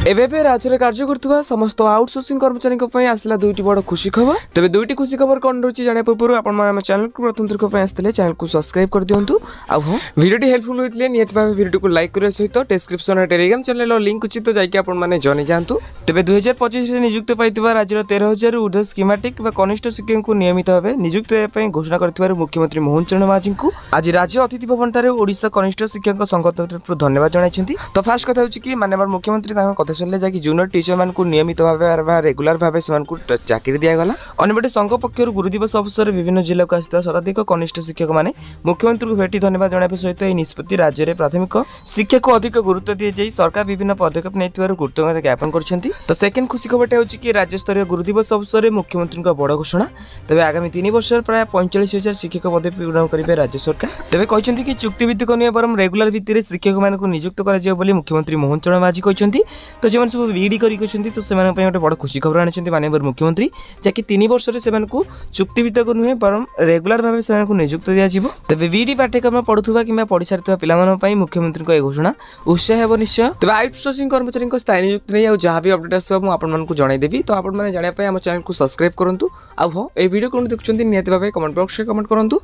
एबे राज्य में कार्य कर समस्त आउटसोर्सिंग कर्मचारी आसला दुईटी बड़ खुशी खबर। तेज दुईटी खुशी खबर कौन रही जाना पूर्व आप चैनल को प्रथम थर आसते चैनल को सब्सक्राइब कर दिंतु। वीडियो हेल्पफुल होते निहत भाव वीडियो को लाइक करने सहित डिस्क्रिप्शन टेलीग्राम चैनल लिंक अच्छी तो जाकि जन जातु। तेज 2025 नियुक्त पाई राज्य 13,000 ऊर्ध्व स्कीमेटिक कनिष्ठ शिक्षक को नियमित भाव नियुक्त घोषणा कर मुख्यमंत्री मोहन चरण मांझी को आज राज्य अतिथि भवन ओडिशा कनिष्ठ शिक्षक संघ तरफ धन्यवाद जनाई। तो फास्ट कथा कि माननीय मुख्यमंत्री कथा शुणिले जैक जूनियर टीचर मान नियमित भाव रेगुलर भाव से चाकरी दिगला। अंपटे संघ पक्ष गुरुदिवस अवसर विभिन्न जिला को आसता शताधिक कनिष्ठ शिक्षक मैंने मुख्यमंत्री को भेटी धन्यवाद जनाइबा सहित यह निष्पत्ति राज्य में प्राथमिक शिक्षा को अधिक गुरुत्व दी जाए सरकार विभिन्न पदक्षेप नहीं कृतज्ञता ज्ञापन कर। तो सेकेंड खुशी खबर हूँ कि राज्य स्तरीय गुरुदिवस अवसर में मुख्यमंत्री बड़ घोषणा। तेज आगामी 3 वर्ष प्राय 45,000 शिक्षक पदवी पूरण करेंगे राज्य सरकार। तेज कहते कि चुक्तिभित्तिक नुहे बरम रेगुलर भित्ति शिक्षक मान नियुक्त कर मुख्यमंत्री मोहन चरण मांझी कहते। तो जो सब बीडी कर तो से गोटे बड़ खुशी खबर आनी माननीय मुख्यमंत्री जैकि 3 वर्ष से चुक्तिभित्तिक नुहे बरम रेगुलर भाव से नियुक्त दिज्व। तेज बीडी पाठ्यक्रम पढ़ुवा कि पढ़ी सारी पिला मुख्यमंत्री यह घोषणा उत्साह हो निश्चय। तेज आउटसोर्सिंग कर्मचारी स्थायी नियुक्ति नहीं जहाँ भी अपडेट आसो मुझे जनईदेवी। तो आपने जानापी आम चैनल को सब्सक्राइब करूँ। आ हाँ ये वीडियो कौन देखुं निहत भाव कमेंट बॉक्स में कमेंट करूँ।